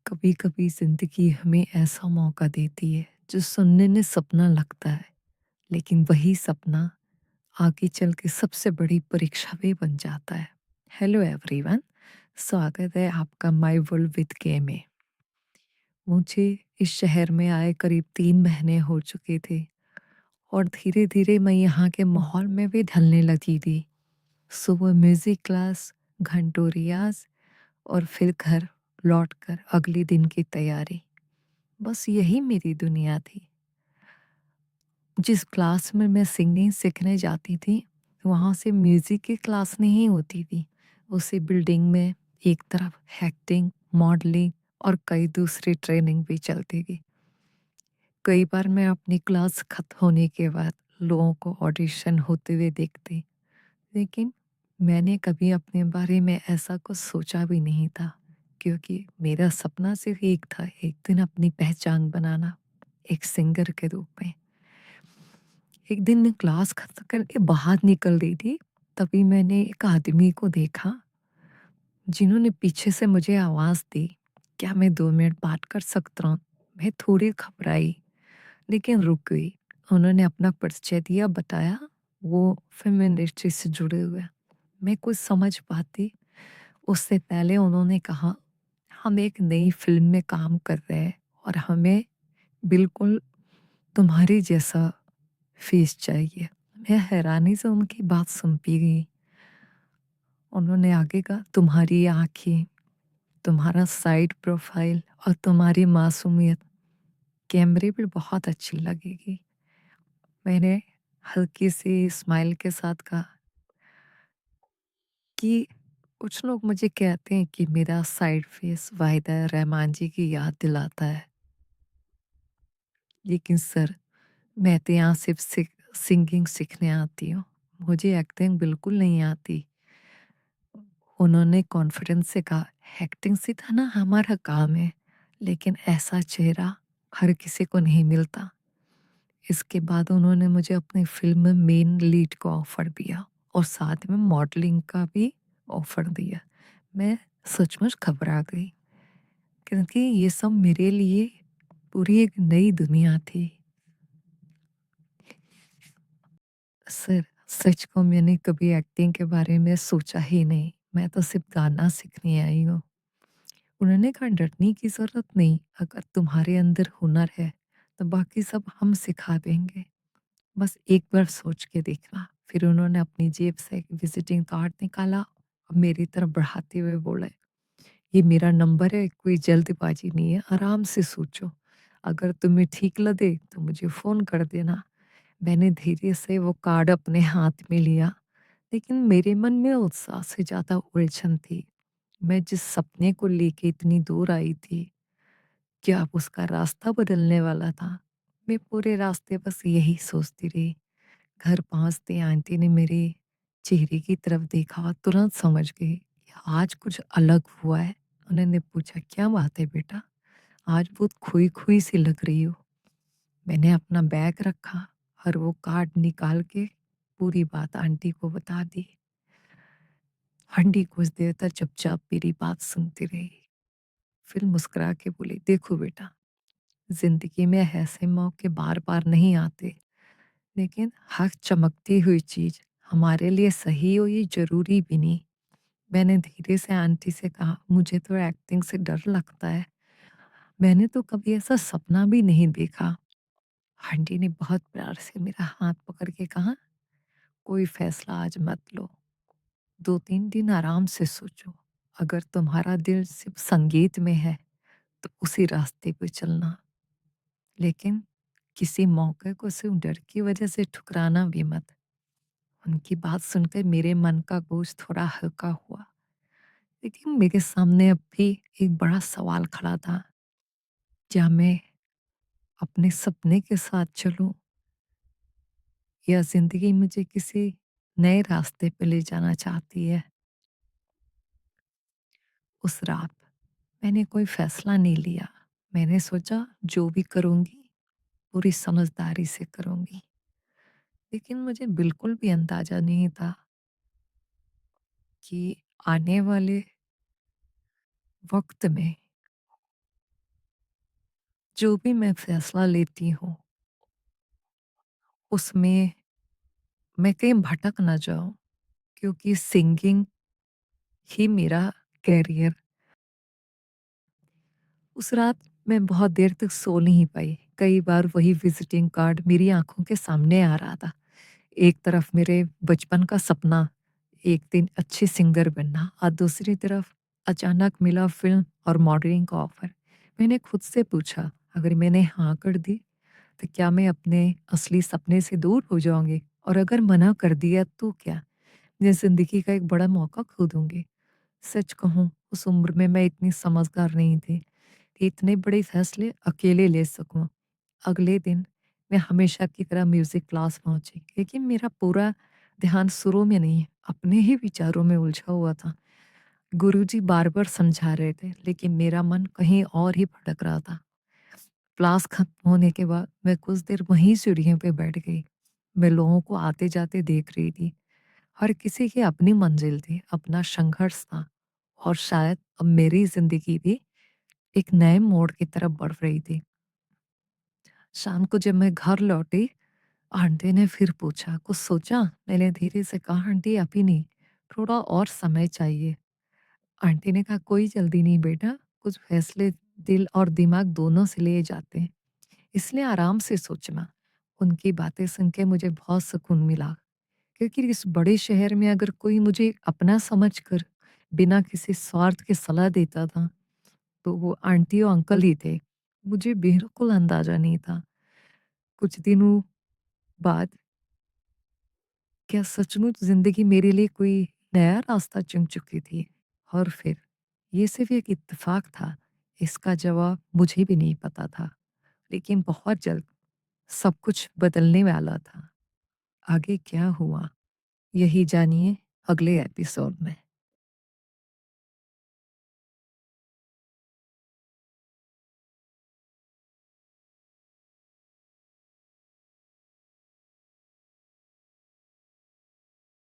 कभी-कभी ज़िंदगी हमें ऐसा मौका देती है जो सुनने में सपना लगता है, लेकिन वही सपना आगे चल के सबसे बड़ी परीक्षा भी बन जाता है। हेलो एवरीवन, स्वागत है आपका माय वर्ल्ड विद के में। मुझे इस शहर में आए करीब 3 महीने हो चुके थे और धीरे-धीरे मैं यहाँ के माहौल में भी ढलने लगी थी। सुबह म्यूज़िक क्लास, घंटों रियाज़ और फिर घर लौटकर अगले दिन की तैयारी। बस यही मेरी दुनिया थी। जिस क्लास में मैं सिंगिंग सीखने जाती थी, वहाँ से म्यूज़िक की क्लास नहीं होती थी। उसी बिल्डिंग में एक तरफ एक्टिंग, मॉडलिंग और कई दूसरी ट्रेनिंग भी चलती थी। कई बार मैं अपनी क्लास खत्म होने के बाद लोगों को ऑडिशन होते हुए देखती, लेकिन मैंने कभी अपने बारे में ऐसा कुछ सोचा भी नहीं था, क्योंकि मेरा सपना सिर्फ एक था, एक दिन अपनी पहचान बनाना, एक सिंगर के रूप में। एक दिन मैं क्लास खत्म करके बाहर निकल रही थी, तभी मैंने एक आदमी को देखा, जिन्होंने पीछे से मुझे आवाज़ दी, "क्या मैं 2 मिनट बात कर सकता हूँ?" मैं थोड़ी घबराई, लेकिन रुक गई। उन्होंने अपना परिचय दिया, बताया वो फ़िल्म इंडस्ट्री से जुड़े हुए हैं। मैं कुछ समझ पाती, उससे पहले उन्होंने कहा, "हम एक नई फ़िल्म में काम कर रहे हैं और हमें बिल्कुल तुम्हारी जैसा फ़ेस चाहिए।" मैं हैरानी से उनकी बात सुनती गई। उन्होंने आगे कहा, "तुम्हारी आँखें, तुम्हारा साइड प्रोफ़ाइल और तुम्हारी मासूमियत कैमरे पे बहुत अच्छी लगेगी।" मैंने हल्की सी स्माइल के साथ कहा कि कुछ लोग मुझे कहते हैं कि मेरा साइड फ़ेस वाहिदा रहमान जी की याद दिलाता है। लेकिन सर, मैं तो यहाँ सिर्फ़ सिंगिंग सीखने आती हूँ। मुझे एक्टिंग बिल्कुल नहीं आती। उन्होंने कॉन्फिडेंस से कहा, "एक्टिंग सिखाना हमारा काम है, लेकिन ऐसा चेहरा हर किसी को नहीं मिलता।" इसके बाद उन्होंने मुझे अपनी फ़िल्म में मेन लीड का ऑफ़र दिया और साथ में मॉडलिंग का भी ऑफ़र दिया। मैं सचमुच घबरा गई, क्योंकि ये सब मेरे लिए पूरी एक नई दुनिया थी। सर, सच कहूँ, मैंने कभी एक्टिंग के बारे में सोचा ही नहीं। मैं तो सिर्फ़ गाना सीखने आई हूँ। उन्होंने कहा, "डरने की ज़रूरत नहीं, अगर तुम्हारे अंदर हुनर है, तो बाकी सब हम सिखा देंगे। बस एक बार सोच के देखना।" फिर उन्होंने अपनी जेब से एक विज़िटिंग कार्ड निकाला और मेरी तरफ बढ़ाते हुए बोले, "ये मेरा नंबर है, कोई जल्दबाज़ी नहीं है, आराम से सोचो। अगर तुम्हें ठीक लगे, तो मुझे फ़ोन कर देना।" मैंने धीरे से वो कार्ड अपने हाथ में लिया, लेकिन मेरे मन में उत्साह से ज़्यादा उलझन थी। मैं जिस सपने को लेके इतनी दूर आई थी, क्या अब उसका रास्ता बदलने वाला था? मैं पूरे रास्ते बस यही सोचती रही। घर पहुँचते आंटी ने मेरे चेहरे की तरफ देखा और तुरंत समझ गई कि आज कुछ अलग हुआ है। उन्होंने पूछा, "क्या बात है बेटा? आज बहुत खोई-खोई सी लग रही हो।" मैंने अपना बैग रखा और वो कार्ड निकाल के पूरी बात आंटी को बता दी। आंटी कुछ देर तक चुपचाप मेरी बात सुनती रही। फिर मुस्कुरा के बोली, "देखो बेटा, ज़िंदगी में ऐसे मौके बार-बार नहीं आते, लेकिन हर चमकती हुई चीज़ हमारे लिए सही हो ये ज़रूरी भी नहीं।" मैंने धीरे से आंटी से कहा, "मुझे तो एक्टिंग से डर लगता है। मैंने तो कभी ऐसा सपना भी नहीं देखा।" आंटी ने बहुत प्यार से मेरा हाथ पकड़ के कहा, "कोई फैसला आज मत लो। 2-3 दिन आराम से सोचो। अगर तुम्हारा दिल सिर्फ़ संगीत में है, तो उसी रास्ते पे चलना। लेकिन किसी मौके को सिर्फ़ डर की वजह से ठुकराना भी मत।" उनकी बात सुनकर मेरे मन का बोझ थोड़ा हल्का हुआ। लेकिन मेरे सामने अब भी एक बड़ा सवाल खड़ा था। क्या मैं अपने सपने के साथ चलूँ, या ज़िंदगी मुझे किसी नए रास्ते पे ले जाना चाहती है? उस रात मैंने कोई फ़ैसला नहीं लिया। मैंने सोचा, जो भी करूँगी पूरी समझदारी से करूँगी। लेकिन मुझे बिल्कुल भी अंदाज़ा नहीं था कि आने वाले वक़्त में जो भी मैं फैसला लेती हूँ, उसमें मैं कहीं भटक ना जाऊँ, क्योंकि सिंगिंग ही मेरा करियर। उस रात मैं बहुत देर तक सो नहीं पाई। कई बार वही विज़िटिंग कार्ड मेरी आँखों के सामने आ रहा था। एक तरफ मेरे बचपन का सपना, एक दिन अच्छी सिंगर बनना, और दूसरी तरफ अचानक मिला फ़िल्म और मॉडलिंग का ऑफ़र। मैंने खुद से पूछा, अगर मैंने हाँ कर दी, तो क्या मैं अपने असली सपने से दूर हो जाऊँगी? और अगर मना कर दिया तो क्या? मैं ज़िंदगी का एक बड़ा मौका खो दूँगी। सच कहूँ, उस उम्र में मैं इतनी समझदार नहीं थी कि इतने बड़े फैसले अकेले ले सकूँ। अगले दिन मैं हमेशा की तरह म्यूज़िक क्लास पहुँची, लेकिन मेरा पूरा ध्यान सुरों में नहीं, अपने ही विचारों में उलझा हुआ था। गुरुजी बार-बार समझा रहे थे, लेकिन मेरा मन कहीं और ही भटक रहा था। क्लास खत्म होने के बाद मैं कुछ देर वहीं सीढ़ियों पे बैठ गई। मैं लोगों को आते-जाते देख रही थी। हर किसी की अपनी मंजिल थी, अपना संघर्ष था, और शायद अब मेरी ज़िंदगी भी एक नए मोड़ की तरफ बढ़ रही थी। शाम को जब मैं घर लौटी, आंटी ने फिर पूछा, "कुछ सोचा?" मैंने धीरे से कहा, "आंटी अभी नहीं, थोड़ा और समय चाहिए।" आंटी ने कहा, "कोई जल्दी नहीं बेटा, कुछ फैसले दिल और दिमाग दोनों से लिए जाते हैं, इसलिए आराम से सोचना।" उनकी बातें सुन के मुझे बहुत सुकून मिला, क्योंकि इस बड़े शहर में अगर कोई मुझे अपना समझकर बिना किसी स्वार्थ के सलाह देता था, तो वो आंटी और अंकल ही थे। मुझे बिल्कुल अंदाज़ा नहीं था। कुछ दिनों बाद क्या सचमुच ज़िंदगी मेरे लिए कोई नया रास्ता चुन चुकी थी? और फिर ये सिर्फ़ एक इत्तेफ़ाक था, इसका जवाब मुझे भी नहीं पता था। लेकिन बहुत जल्द सब कुछ बदलने वाला था। आगे क्या हुआ? यही जानिए अगले एपिसोड में।